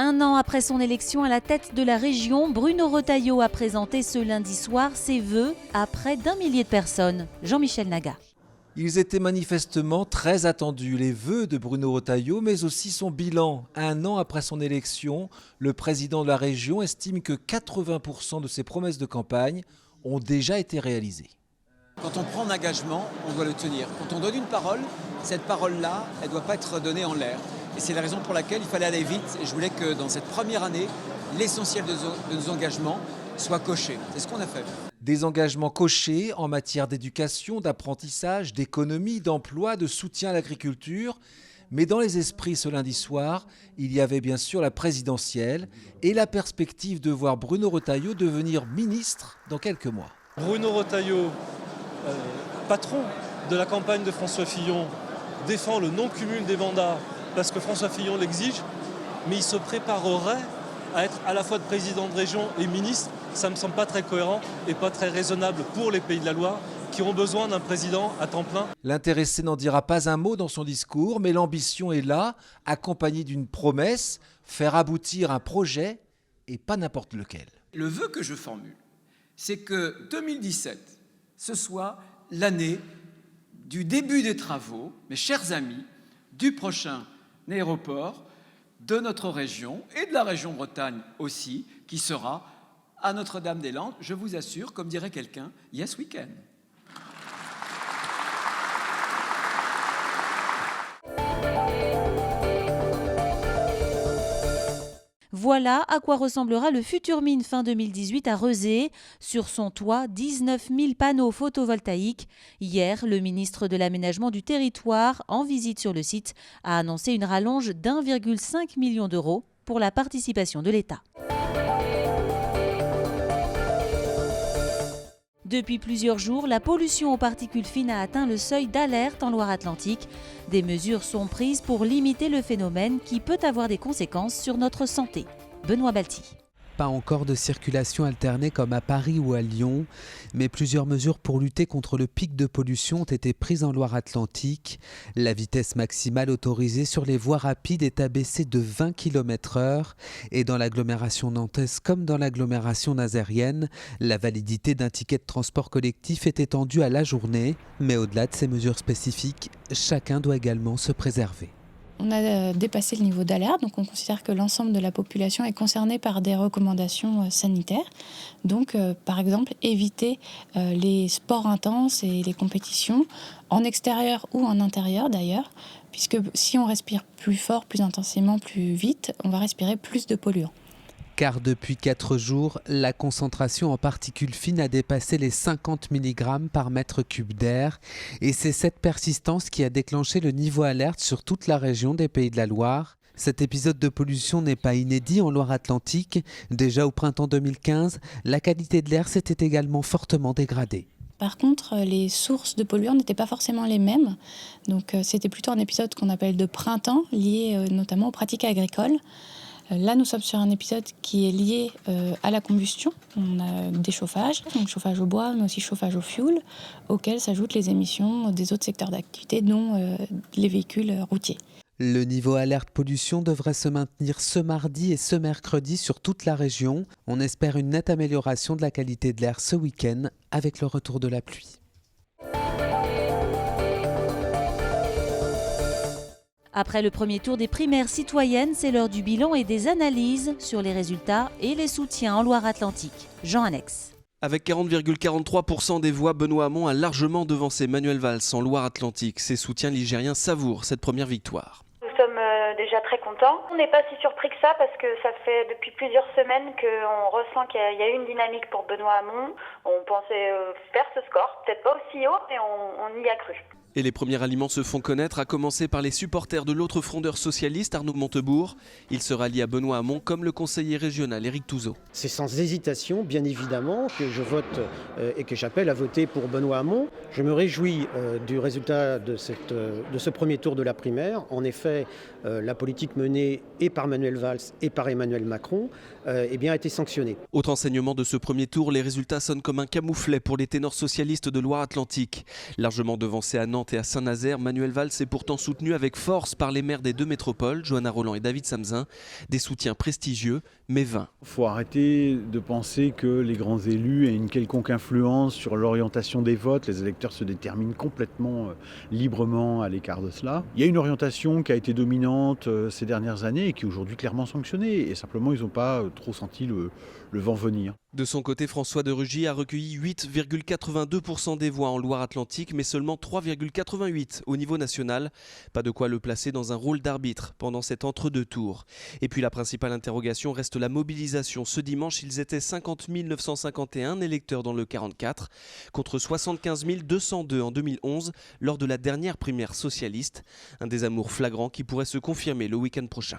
Un an après son élection à la tête de la région, Bruno Retailleau a présenté ce lundi soir ses vœux à près d'1 millier de personnes. Jean-Michel Naga. Ils étaient manifestement très attendus, les vœux de Bruno Retailleau, mais aussi son bilan. Un an après son élection, le président de la région estime que 80% de ses promesses de campagne ont déjà été réalisées. Quand on prend un engagement, on doit le tenir. Quand on donne une parole, cette parole-là, elle ne doit pas être donnée en l'air. Et c'est la raison pour laquelle il fallait aller vite. Et je voulais que dans cette première année, l'essentiel de nos engagements soit coché. C'est ce qu'on a fait. Des engagements cochés en matière d'éducation, d'apprentissage, d'économie, d'emploi, de soutien à l'agriculture. Mais dans les esprits ce lundi soir, il y avait bien sûr la présidentielle et la perspective de voir Bruno Retailleau devenir ministre dans quelques mois. Bruno Retailleau, patron de la campagne de François Fillon, défend le non-cumul des mandats parce que François Fillon l'exige, mais il se préparerait à être à la fois de président de région et ministre. Ça ne me semble pas très cohérent et pas très raisonnable pour les Pays de la Loire qui ont besoin d'un président à temps plein. L'intéressé n'en dira pas un mot dans son discours, mais l'ambition est là, accompagnée d'une promesse, faire aboutir un projet et pas n'importe lequel. Le vœu que je formule, c'est que 2017, ce soit l'année du début des travaux, mes chers amis, du prochain aéroport de notre région et de la région Bretagne aussi, qui sera à Notre-Dame-des-Landes. Je vous assure, comme dirait quelqu'un, yes we can. Voilà à quoi ressemblera le futur mine fin 2018 à Rezé. Sur son toit, 19 000 panneaux photovoltaïques. Hier, le ministre de l'Aménagement du Territoire, en visite sur le site, a annoncé une rallonge d'1,5 million d'euros pour la participation de l'État. Depuis plusieurs jours, la pollution aux particules fines a atteint le seuil d'alerte en Loire-Atlantique. Des mesures sont prises pour limiter le phénomène qui peut avoir des conséquences sur notre santé. Benoît Balti. Pas encore de circulation alternée comme à Paris ou à Lyon, mais plusieurs mesures pour lutter contre le pic de pollution ont été prises en Loire-Atlantique. La vitesse maximale autorisée sur les voies rapides est abaissée de 20 km/h et dans l'agglomération nantaise comme dans l'agglomération nazérienne, la validité d'un ticket de transport collectif est étendue à la journée. Mais au-delà de ces mesures spécifiques, chacun doit également se préserver. On a dépassé le niveau d'alerte, donc on considère que l'ensemble de la population est concernée par des recommandations sanitaires. Donc, par exemple, éviter les sports intenses et les compétitions, en extérieur ou en intérieur d'ailleurs, puisque si on respire plus fort, plus intensément, plus vite, on va respirer plus de polluants. Car depuis 4 jours, la concentration en particules fines a dépassé les 50 mg par mètre cube d'air. Et c'est cette persistance qui a déclenché le niveau alerte sur toute la région des Pays de la Loire. Cet épisode de pollution n'est pas inédit en Loire-Atlantique. Déjà au printemps 2015, la qualité de l'air s'était également fortement dégradée. Par contre, les sources de polluants n'étaient pas forcément les mêmes. Donc c'était plutôt un épisode qu'on appelle de printemps, lié notamment aux pratiques agricoles. Là, nous sommes sur un épisode qui est lié à la combustion. On a des chauffages, donc chauffage au bois, mais aussi chauffage au fioul, auxquels s'ajoutent les émissions des autres secteurs d'activité, dont les véhicules routiers. Le niveau alerte pollution devrait se maintenir ce mardi et ce mercredi sur toute la région. On espère une nette amélioration de la qualité de l'air ce week-end avec le retour de la pluie. Après le premier tour des primaires citoyennes, c'est l'heure du bilan et des analyses sur les résultats et les soutiens en Loire-Atlantique. Jean Annex. Avec 40,43% des voix, Benoît Hamon a largement devancé Manuel Valls en Loire-Atlantique. Ses soutiens ligériens savourent cette première victoire. Nous sommes déjà très contents. On n'est pas si surpris que ça parce que ça fait depuis plusieurs semaines qu'on ressent qu'il y a eu une dynamique pour Benoît Hamon. On pensait faire ce score, peut-être pas aussi haut, mais on y a cru. Et les premiers aliments se font connaître, à commencer par les supporters de l'autre frondeur socialiste, Arnaud Montebourg. Il se rallie à Benoît Hamon comme le conseiller régional Éric Touzeau. C'est sans hésitation, bien évidemment, que je vote et que j'appelle à voter pour Benoît Hamon. Je me réjouis du résultat de ce premier tour de la primaire. En effet, la politique menée et par Manuel Valls et par Emmanuel Macron a été sanctionné. Autre enseignement de ce premier tour, les résultats sonnent comme un camouflet pour les ténors socialistes de Loire-Atlantique. Largement devancé à Nantes et à Saint-Nazaire, Manuel Valls est pourtant soutenu avec force par les maires des deux métropoles, Johanna Rolland et David Samzin. Des soutiens prestigieux, mais vains. Il faut arrêter de penser que les grands élus aient une quelconque influence sur l'orientation des votes. Les électeurs se déterminent complètement librement à l'écart de cela. Il y a une orientation qui a été dominante ces dernières années et qui est aujourd'hui clairement sanctionnée. Et simplement, ils n'ont pas trop senti le vent venir. De son côté, François de Rugy a recueilli 8,82% des voix en Loire-Atlantique, mais seulement 3,88% au niveau national. Pas de quoi le placer dans un rôle d'arbitre pendant cet entre-deux tours. Et puis la principale interrogation reste la mobilisation. Ce dimanche, ils étaient 50 951 électeurs dans le 44, contre 75 202 en 2011 lors de la dernière primaire socialiste. Un désamour flagrant qui pourrait se confirmer le week-end prochain.